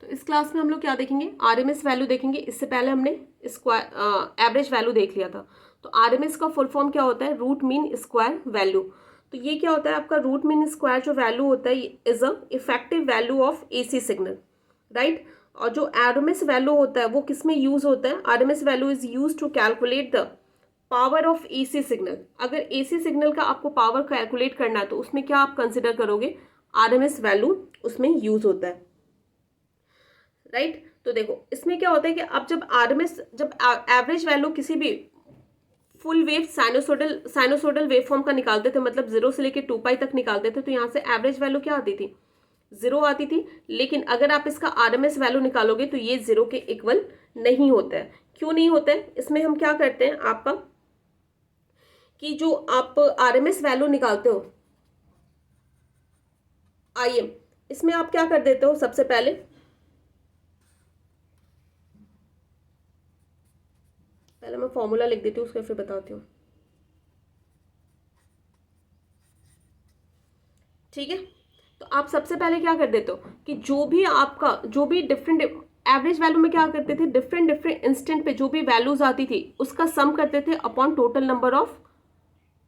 तो इस क्लास में हम लोग क्या देखेंगे, आरएमएस वैल्यू देखेंगे। इससे पहले हमने स्क्वायर एवरेज वैल्यू देख लिया था। तो आरएमएस का फुल फॉर्म क्या होता है, रूट मीन स्क्वायर वैल्यू। तो ये क्या होता है आपका, रूट मीन स्क्वायर जो वैल्यू होता है is a effective value of AC signal, right. और जो आरएमएस वैल्यू होता है वो किस में यूज होता है, RMS value is used to calculate the power of AC signal. अगर एसी सिग्नल का आपको पावर कैलकुलेट करना है तो उसमें क्या आप कंसिडर करोगे, आरएमएस वैल्यू उसमें यूज होता है, राइट। तो देखो इसमें क्या होता है कि अब जब आरएमएस, जब एवरेज वैल्यू किसी भी full wave sinusoidal wave form का निकालते थे, मतलब 0 से लेके 2 पाई तक निकालते थे, तो यहाँ से एवरेज वैल्यू क्या आती थी, 0 आती थी। लेकिन अगर आप इसका आरएमएस वैल्यू निकालोगे तो ये 0 के इक्वल नहीं होता है। क्यों नहीं होता है, इसमें हम क्या करते हैं आपका, कि जो आप आरएमएस वैल्यू निकालते हो आईएम, इसमें आप क्या कर देते हो, सबसे पहले मैं फॉर्मूला लिख देती हूँ, उसके फिर बताती हूँ, ठीक है। तो आप सबसे पहले क्या कर देते हो कि जो भी आपका, जो भी डिफरेंट एवरेज वैल्यू में क्या करते थे, डिफरेंट डिफरेंट इंस्टेंट पे जो भी वैल्यूज आती थी उसका सम करते थे upon total number of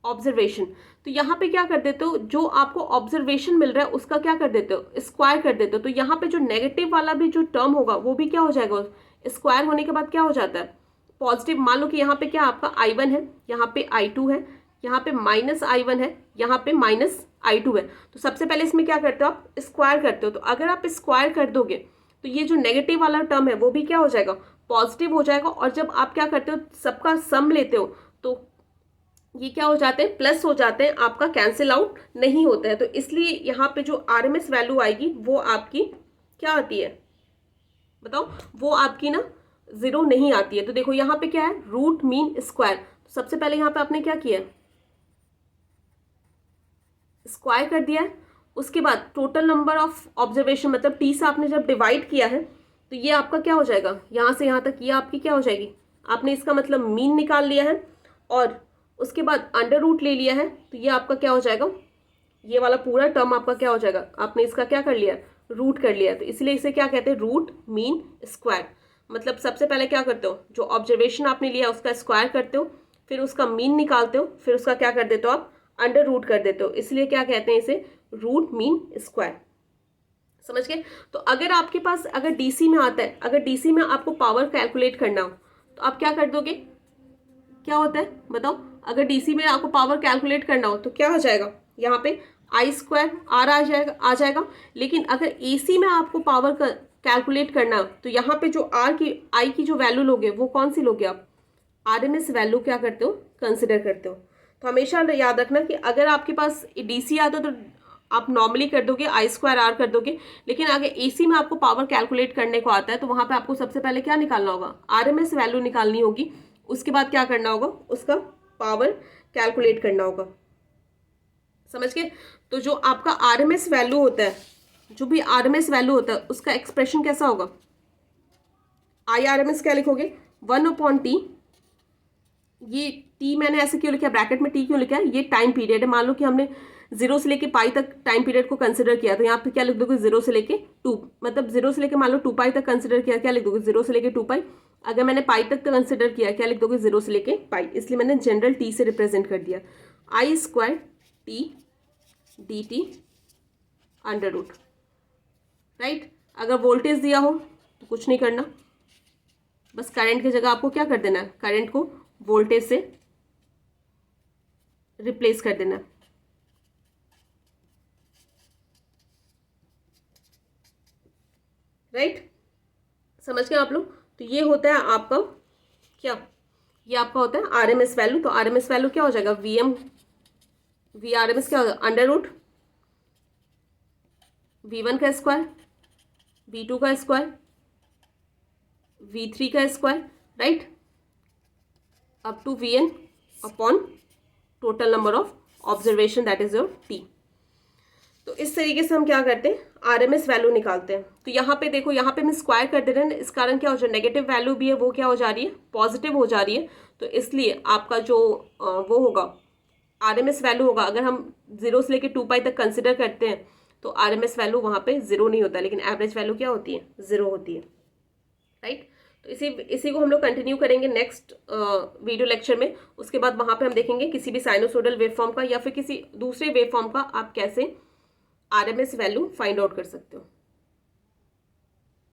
observation. तो यहाँ पे क्या कर देते हो, जो आपको ऑब्जर्वेशन मिल रहा है उसका क्या कर देते हो, स्क्वायर कर देते हो। तो यहाँ पे जो नेगेटिव वाला भी जो टर्म होगा वो भी क्या हो जाएगा, स्क्वायर होने के बाद क्या हो जाता है, पॉजिटिव। मान लो कि यहाँ पे क्या आपका I1 है, यहाँ पे I2 है, यहाँ पे -I1 है, यहाँ पे -I2 है। तो सबसे पहले इसमें क्या करते हो, आप स्क्वायर करते हो। तो अगर आप स्क्वायर कर दोगे तो ये जो नेगेटिव वाला टर्म है वो भी क्या हो जाएगा, पॉजिटिव हो जाएगा। और जब आप क्या करते हो, सबका सम लेते हो तो ये क्या हो जाते हैं, प्लस हो जाते हैं, आपका कैंसिल आउट नहीं होता है। तो इसलिए यहाँ पे जो आरएमएस वैल्यू आएगी वो आपकी क्या आती है, बताओ, वो आपकी ना 0 नहीं आती है। तो देखो यहाँ पे क्या है, रूट मीन स्क्वायर। तो सबसे पहले यहाँ पे आपने क्या किया, स्क्वायर कर दिया है। उसके बाद टोटल नंबर ऑफ ऑब्जर्वेशन, मतलब टी से आपने जब डिवाइड किया है तो ये आपका क्या हो जाएगा, यहाँ से यहाँ तक ये आपकी क्या हो जाएगी, आपने इसका मतलब मीन निकाल लिया है और उसके बाद अंडर रूट ले लिया है। तो ये आपका क्या हो जाएगा, ये वाला पूरा टर्म आपका क्या हो जाएगा, आपने इसका क्या कर लिया, रूट कर लिया। तो इसलिए इसे क्या कहते हैं, रूट मीन स्क्वायर। मतलब सबसे पहले क्या करते हो, जो ऑब्जर्वेशन आपने लिया उसका स्क्वायर करते हो, फिर उसका मीन निकालते हो, फिर उसका क्या कर देते हो आप, अंडर रूट कर देते हो। इसलिए क्या कहते हैं इसे, रूट मीन स्क्वायर। समझ गए। तो अगर आपके पास, अगर डीसी में आता है, अगर डीसी में आपको पावर कैलकुलेट करना हो तो आप क्या कर दोगे, क्या होता है बताओ, अगर डीसी में आपको पावर कैलकुलेट करना हो तो क्या हो जाएगा, यहाँ पे I² R आ जाएगा। लेकिन अगर एसी में आपको पावर कैलकुलेट करना हो तो यहाँ पे जो I की जो वैल्यू लोगे वो कौन सी लोगे आप, आरएमएस वैल्यू क्या करते हो, कंसिडर करते हो। तो हमेशा याद रखना कि अगर आपके पास डीसी आता है तो आप नॉर्मली कर दोगे, I² R कर दोगे। लेकिन अगर एसी में आपको पावर कैलकुलेट करने को आता है तो वहाँ पे आपको सबसे पहले क्या निकालना होगा, आरएमएस वैल्यू निकालनी होगी। उसके बाद क्या करना होगा, उसका पावर कैलकुलेट करना होगा। समझ गए। तो जो आपका आरएमएस वैल्यू होता है, जो भी आरएमएस वैल्यू होता है उसका एक्सप्रेशन कैसा होगा, IRMS क्या लिखोगे, 1/T। ये टी मैंने ऐसे क्यों लिखा है, ब्रैकेट में टी क्यों लिखा है, ये टाइम पीरियड है। मान लो कि हमने 0 से लेके पाई तक टाइम पीरियड को कंसिडर किया तो यहाँ पे क्या लिख दोगे, 0 से लेके 2, मतलब 0 से लेके मान लो 2 पाई तक कंसिडर किया, क्या लिख दोगे, 0 से लेके 2 पाई। अगर मैंने पाई तक कंसिडर किया, क्या लिख दोगे, 0 से लेके पाई। इसलिए मैंने जनरल टी से रिप्रेजेंट कर दिया, I² T dt under root, right. अगर वोल्टेज दिया हो तो कुछ नहीं करना, बस करंट की जगह आपको क्या कर देना है, करंट को वोल्टेज से रिप्लेस कर देना, राइट। समझ गए आप लोग। तो ये होता है आपका क्या, ये आपका होता है आरएमएस वैल्यू। तो आरएमएस वैल्यू क्या हो जाएगा, VRMS क्या होगा, अंडर रूट V1 का स्क्वायर, V2 का स्क्वायर, V3 का square, right, up to Vn upon total number of observation that is your T। तो इस तरीके से हम क्या करते हैं, आरएमएस वैल्यू निकालते हैं। तो यहाँ पे देखो, यहाँ पे हम स्क्वायर कर दे रहे हैं, इस कारण क्या हो जाए, नेगेटिव वैल्यू भी है वो क्या हो जा रही है, पॉजिटिव हो जा रही है। तो इसलिए आपका जो वो होगा, आरएमएस वैल्यू होगा, अगर हम 0 से लेके 2 पाई तक कंसिडर करते हैं तो RMS वैल्यू वहाँ पे 0 नहीं होता, लेकिन एवरेज वैल्यू क्या होती है, 0 होती है, राइट। तो इसी को हम लोग कंटिन्यू करेंगे नेक्स्ट वीडियो लेक्चर में। उसके बाद वहाँ पे हम देखेंगे किसी भी साइनोसोडल वेवफॉर्म का या फिर किसी दूसरे वेवफॉर्म का आप कैसे RMS वैल्यू फाइंड आउट कर सकते हो।